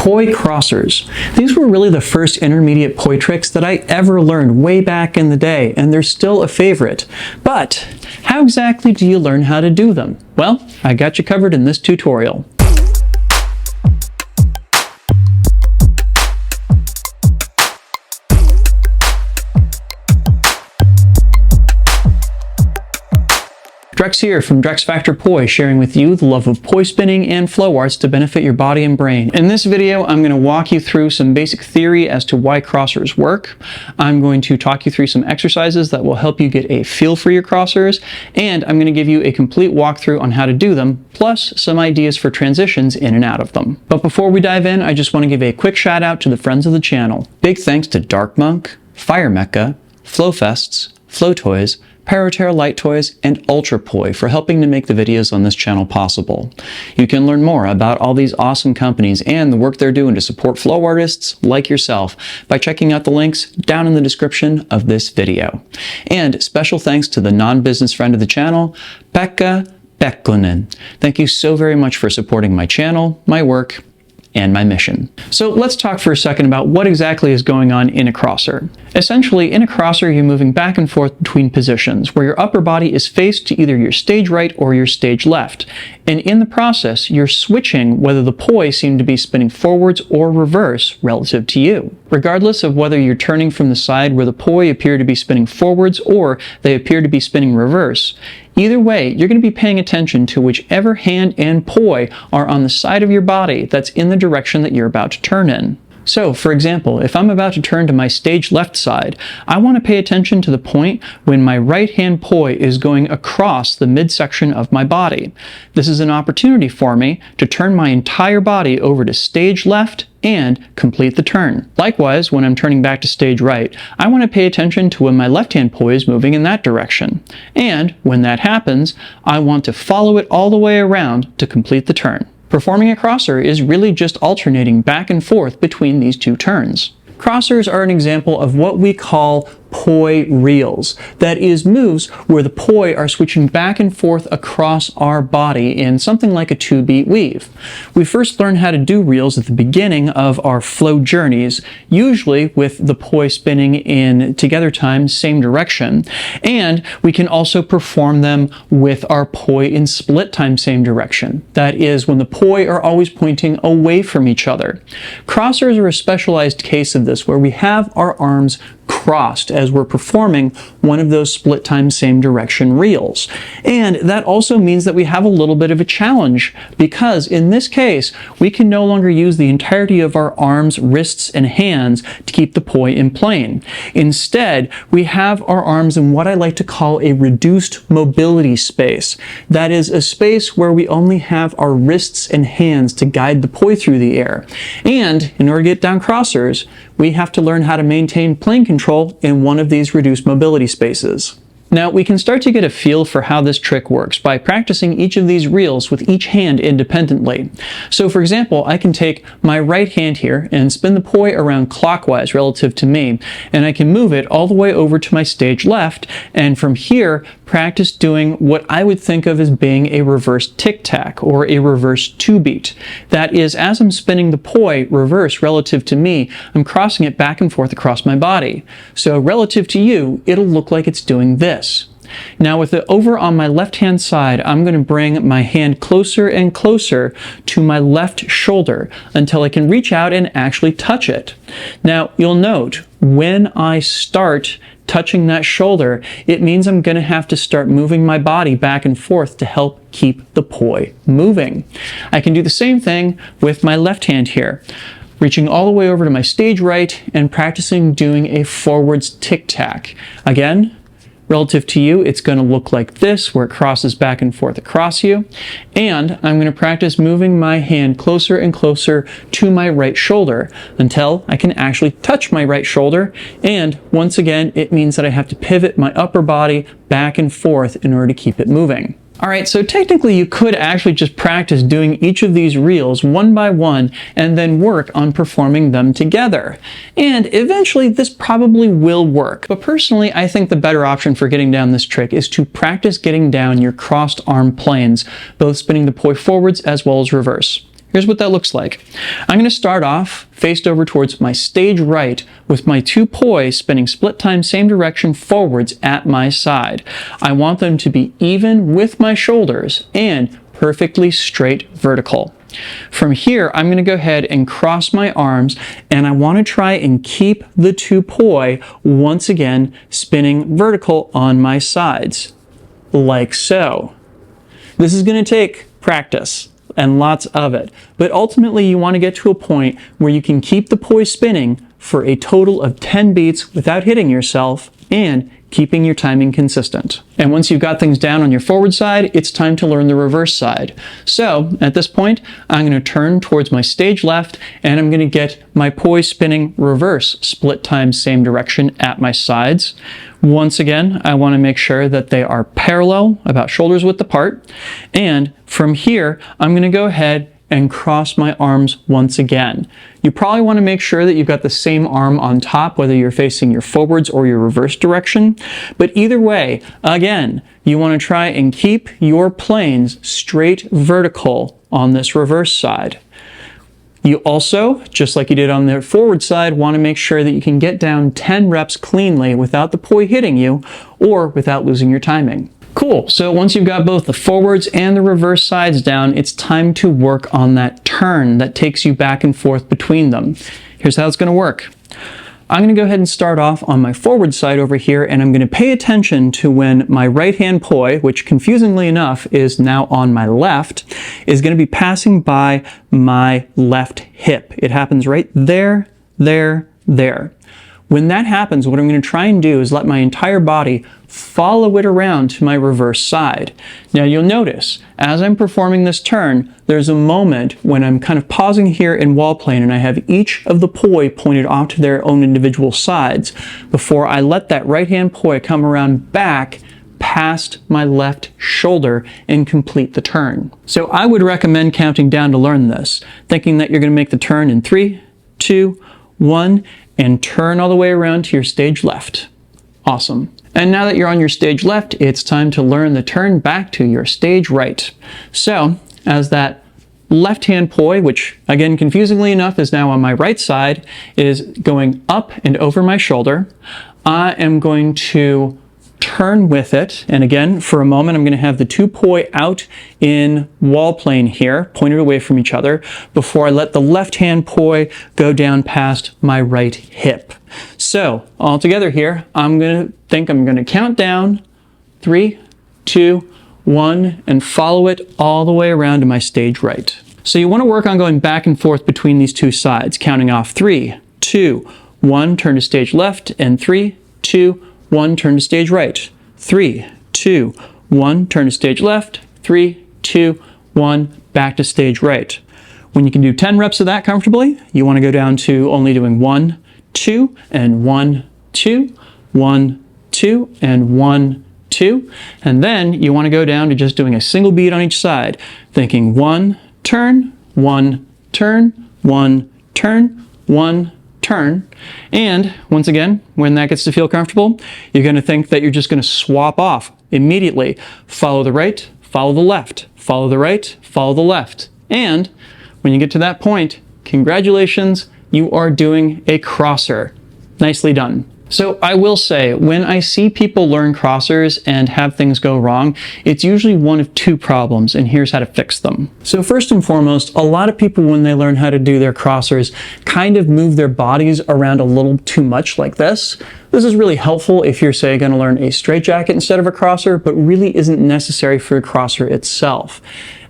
Poi crossers. These were really the first intermediate poi tricks that I ever learned way back in the day, and they're still a favorite. But how exactly do you learn how to do them? Well, I got you covered in this tutorial. Drex here from DrexFactor Poi, sharing with you the love of poi spinning and flow arts to benefit your body and brain. In this video, I'm going to walk you through some basic theory as to why crossers work. I'm going to talk you through some exercises that will help you get a feel for your crossers, and I'm going to give you a complete walkthrough on how to do them, plus some ideas for transitions in and out of them. But before we dive in, I just want to give a quick shout out to the friends of the channel. Big thanks to Dark Monk, Fire Mecca, Flowfests, Flow Toys, Paraterra Light Toys, and Ultra Poi for helping to make the videos on this channel possible. You can learn more about all these awesome companies and the work they're doing to support flow artists like yourself by checking out the links down in the description of this video. And special thanks to the non-business friend of the channel, Pekka Pekkonen. Thank you so very much for supporting my channel, my work, and my mission. So let's talk for a second about what exactly is going on in a crosser. Essentially, in a crosser, you're moving back and forth between positions where your upper body is faced to either your stage right or your stage left. And in the process, you're switching whether the poi seem to be spinning forwards or reverse relative to you. Regardless of whether you're turning from the side where the poi appear to be spinning forwards or they appear to be spinning reverse, either way, you're going to be paying attention to whichever hand and poi are on the side of your body that's in the direction that you're about to turn in. So, for example, if I'm about to turn to my stage left side, I want to pay attention to the point when my right hand poi is going across the midsection of my body. This is an opportunity for me to turn my entire body over to stage left and complete the turn. Likewise, when I'm turning back to stage right, I want to pay attention to when my left hand poi is moving in that direction. And when that happens, I want to follow it all the way around to complete the turn. Performing a crosser is really just alternating back and forth between these two turns. Crossers are an example of what we call poi reels. That is, moves where the poi are switching back and forth across our body in something like a 2-beat weave. We first learn how to do reels at the beginning of our flow journeys, usually with the poi spinning in together time, same direction, and we can also perform them with our poi in split time, same direction. That is, when the poi are always pointing away from each other. Crossers are a specialized case of this, where we have our arms crossed as we're performing one of those split time same direction reels. And that also means that we have a little bit of a challenge, because in this case we can no longer use the entirety of our arms, wrists, and hands to keep the poi in plane. Instead, we have our arms in what I like to call a reduced mobility space. That is a space where we only have our wrists and hands to guide the poi through the air. And in order to get down crossers, we have to learn how to maintain plane control in one of these reduced mobility spaces. Now, we can start to get a feel for how this trick works by practicing each of these reels with each hand independently. So, for example, I can take my right hand here and spin the poi around clockwise relative to me, and I can move it all the way over to my stage left, and from here, practice doing what I would think of as being a reverse tic-tac, or a reverse 2-beat. That is, as I'm spinning the poi reverse relative to me, I'm crossing it back and forth across my body. So relative to you, it'll look like it's doing this. Now, with it over on my left hand side, I'm going to bring my hand closer and closer to my left shoulder until I can reach out and actually touch it. Now, you'll note when I start touching that shoulder, it means I'm going to have to start moving my body back and forth to help keep the poi moving. I can do the same thing with my left hand here, reaching all the way over to my stage right and practicing doing a forwards tic-tac. Again, relative to you, it's going to look like this, where it crosses back and forth across you. And I'm going to practice moving my hand closer and closer to my right shoulder until I can actually touch my right shoulder. And once again, it means that I have to pivot my upper body back and forth in order to keep it moving. All right, so technically you could actually just practice doing each of these reels one by one and then work on performing them together. And eventually this probably will work. But personally, I think the better option for getting down this trick is to practice getting down your crossed arm planes, both spinning the poi forwards as well as reverse. Here's what that looks like. I'm going to start off faced over towards my stage right with my 2 poi spinning split time same direction forwards at my side. I want them to be even with my shoulders and perfectly straight vertical. From here, I'm going to go ahead and cross my arms, and I want to try and keep the 2 poi once again spinning vertical on my sides, like so. This is going to take practice and lots of it, but ultimately you want to get to a point where you can keep the poi spinning for a total of 10 beats without hitting yourself and keeping your timing consistent. And once you've got things down on your forward side, it's time to learn the reverse side. So at this point, I'm going to turn towards my stage left, and I'm going to get my poi spinning reverse split time same direction at my sides. Once again, I want to make sure that they are parallel, about shoulders width apart. And from here, I'm going to go ahead and cross my arms once again. You probably want to make sure that you've got the same arm on top, whether you're facing your forwards or your reverse direction. But either way, again, you want to try and keep your planes straight vertical on this reverse side. You also, just like you did on the forward side, want to make sure that you can get down 10 reps cleanly without the poi hitting you or without losing your timing. Cool, so once you've got both the forwards and the reverse sides down, it's time to work on that turn that takes you back and forth between them. Here's how it's going to work. I'm going to go ahead and start off on my forward side over here, and I'm going to pay attention to when my right hand poi, which confusingly enough is now on my left, is going to be passing by my left hip. It happens right there, there, there. When that happens, what I'm going to try and do is let my entire body follow it around to my reverse side. Now you'll notice, as I'm performing this turn, there's a moment when I'm kind of pausing here in wall plane and I have each of the poi pointed off to their own individual sides before I let that right hand poi come around back past my left shoulder and complete the turn. So I would recommend counting down to learn this, thinking that you're going to make the turn in 3, 2, 1, and turn all the way around to your stage left. Awesome. And now that you're on your stage left, it's time to learn the turn back to your stage right. So, as that left hand poi, which again confusingly enough is now on my right side, is going up and over my shoulder, I am going to turn with it, and again for a moment I'm going to have the 2 poi out in wall plane here, pointed away from each other, before I let the left hand poi go down past my right hip. So all together here, I'm going to count down 3, 2, 1, and follow it all the way around to my stage right. So you want to work on going back and forth between these 2 sides, counting off 3, 2, 1, turn to stage left, and 3, 2, 1, turn to stage right. 3, 2, 1, turn to stage left. 3, 2, 1, back to stage right. When you can do 10 reps of that comfortably, you want to go down to only doing 1, 2, and 1, 2, 1, 2, and 1, 2. And then you want to go down to just doing a single beat on each side, thinking 1, turn, 1, turn, 1, turn, 1, turn. And once again, when that gets to feel comfortable, you're going to think that you're just going to swap off immediately. Follow the right, follow the left, follow the right, follow the left. And when you get to that point, congratulations, you are doing a crosser. Nicely done. So I will say, when I see people learn crossers and have things go wrong, it's usually one of 2 problems, and here's how to fix them. So first and foremost, a lot of people when they learn how to do their crossers kind of move their bodies around a little too much like this. This is really helpful if you're, say, going to learn a straightjacket instead of a crosser, but really isn't necessary for a crosser itself.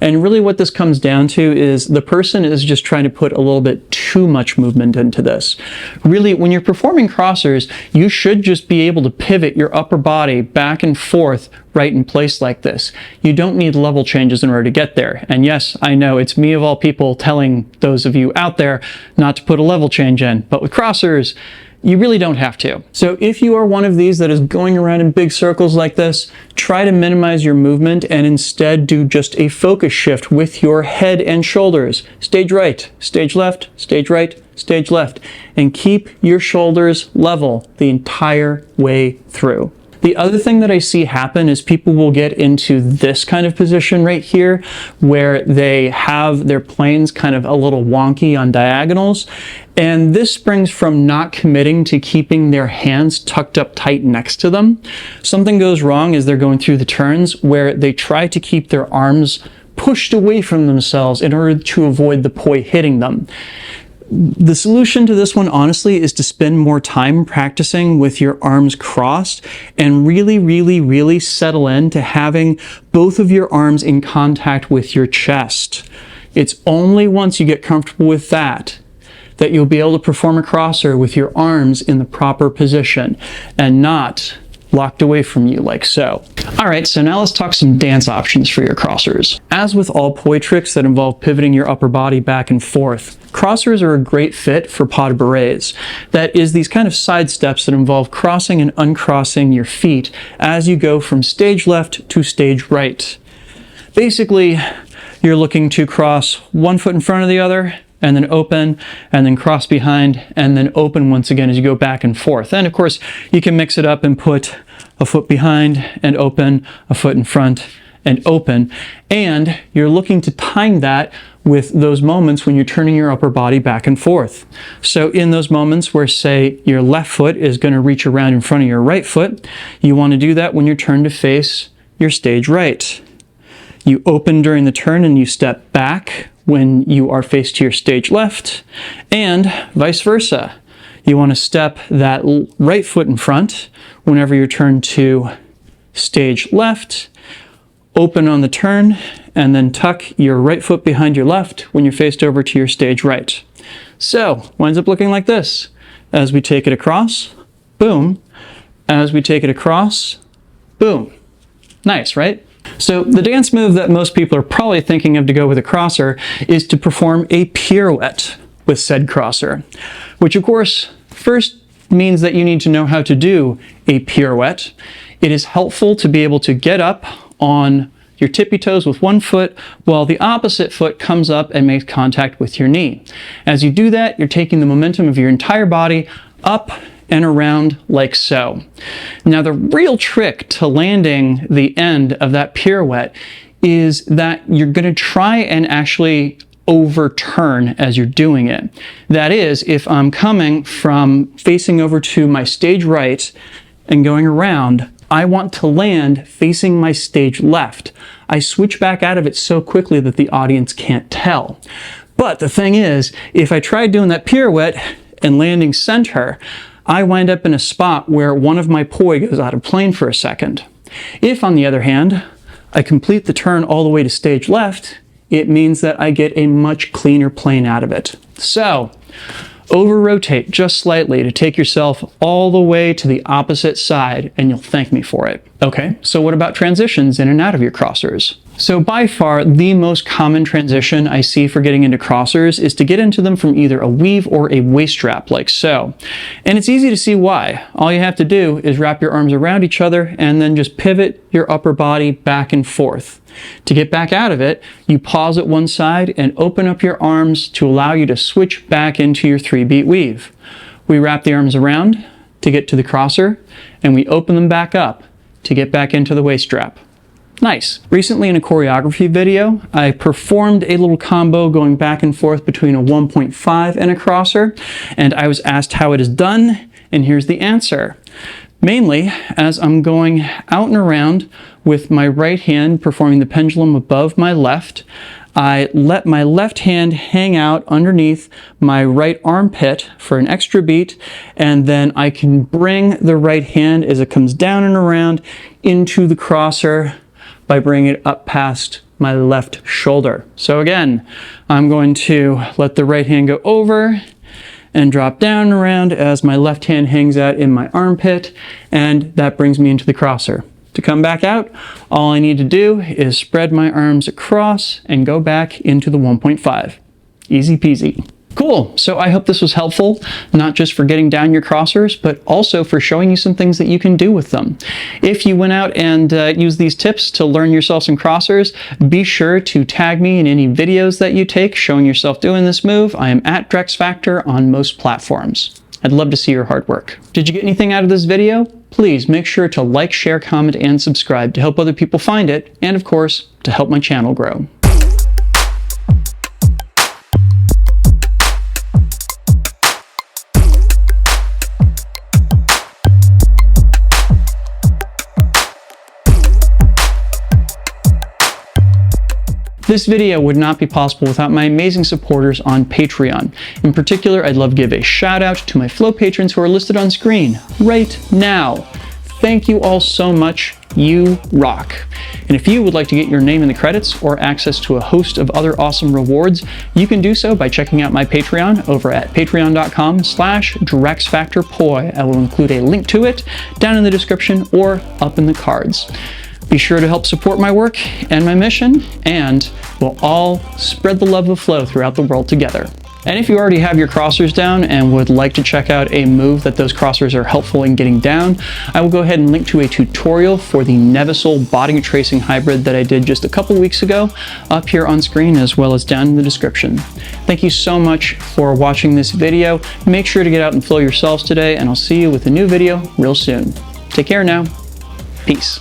And really what this comes down to is the person is just trying to put a little bit too much movement into this. Really, when you're performing crossers, you should just be able to pivot your upper body back and forth right in place like this. You don't need level changes in order to get there. And yes, I know it's me of all people telling those of you out there not to put a level change in, but with crossers, you really don't have to. So if you are one of these that is going around in big circles like this, try to minimize your movement and instead do just a focus shift with your head and shoulders. Stage right, stage left, stage right, stage left, and keep your shoulders level the entire way through. The other thing that I see happen is people will get into this kind of position right here where they have their planes kind of a little wonky on diagonals. And this springs from not committing to keeping their hands tucked up tight next to them. Something goes wrong as they're going through the turns where they try to keep their arms pushed away from themselves in order to avoid the poi hitting them. The solution to this one, honestly, is to spend more time practicing with your arms crossed and really settle into having both of your arms in contact with your chest. It's only once you get comfortable with that you'll be able to perform a crosser with your arms in the proper position and not locked away from you like so. Alright, so now let's talk some dance options for your crossers. As with all poi tricks that involve pivoting your upper body back and forth, crossers are a great fit for pas de bourrées. That is, these kind of side steps that involve crossing and uncrossing your feet as you go from stage left to stage right. Basically, you're looking to cross one foot in front of the other, and then open, and then cross behind, and then open once again as you go back and forth. And of course, you can mix it up and put a foot behind and open, a foot in front and open. And you're looking to time that with those moments when you're turning your upper body back and forth. So in those moments where, say, your left foot is going to reach around in front of your right foot, you want to do that when you're turned to face your stage right. You open during the turn and you step back when you are faced to your stage left, and vice versa. You want to step that right foot in front whenever you're turned to stage left, open on the turn, and then tuck your right foot behind your left when you're faced over to your stage right. So, winds up looking like this. As we take it across, boom. As we take it across, boom. Nice, right? So the dance move that most people are probably thinking of to go with a crosser is to perform a pirouette with said crosser, which of course first means that you need to know how to do a pirouette. It is helpful to be able to get up on your tippy toes with one foot while the opposite foot comes up and makes contact with your knee. As you do that, you're taking the momentum of your entire body up and around like so. Now the real trick to landing the end of that pirouette is that you're going to try and actually overturn as you're doing it. That is, if I'm coming from facing over to my stage right and going around, I want to land facing my stage left. I switch back out of it so quickly that the audience can't tell. But the thing is, if I try doing that pirouette and landing center, I wind up in a spot where one of my poi goes out of plane for a second. If, on the other hand, I complete the turn all the way to stage left, it means that I get a much cleaner plane out of it. So, over-rotate just slightly to take yourself all the way to the opposite side, and you'll thank me for it. Okay, so what about transitions in and out of your crossers? So by far, the most common transition I see for getting into crossers is to get into them from either a weave or a waist strap, like so. And it's easy to see why. All you have to do is wrap your arms around each other and then just pivot your upper body back and forth. To get back out of it, you pause at one side and open up your arms to allow you to switch back into your 3-beat weave. We wrap the arms around to get to the crosser, and we open them back up to get back into the waist strap. Nice. Recently in a choreography video, I performed a little combo going back and forth between a 1.5 and a crosser, and I was asked how it is done, and here's the answer. Mainly, as I'm going out and around with my right hand performing the pendulum above my left, I let my left hand hang out underneath my right armpit for an extra beat, and then I can bring the right hand as it comes down and around into the crosser by bringing it up past my left shoulder. So again, I'm going to let the right hand go over and drop down and around as my left hand hangs out in my armpit, and that brings me into the crosser. To come back out, all I need to do is spread my arms across and go back into the 1.5. Easy peasy. Cool, so I hope this was helpful, not just for getting down your crossers, but also for showing you some things that you can do with them. If you went out and used these tips to learn yourself some crossers, be sure to tag me in any videos that you take showing yourself doing this move. I am at DrexFactor on most platforms. I'd love to see your hard work. Did you get anything out of this video? Please make sure to like, share, comment, and subscribe to help other people find it, and of course, to help my channel grow. This video would not be possible without my amazing supporters on Patreon. In particular, I'd love to give a shout out to my Flow patrons who are listed on screen right now. Thank you all so much. You rock. And if you would like to get your name in the credits or access to a host of other awesome rewards, you can do so by checking out my Patreon over at patreon.com/DrexFactorPoi. I will include a link to it down in the description or up in the cards. Be sure to help support my work and my mission, and we'll all spread the love of flow throughout the world together. And if you already have your crossers down and would like to check out a move that those crossers are helpful in getting down, I will go ahead and link to a tutorial for the Nevisol body tracing hybrid that I did just a couple weeks ago up here on screen as well as down in the description. Thank you so much for watching this video. Make sure to get out and flow yourselves today, and I'll see you with a new video real soon. Take care now. Peace.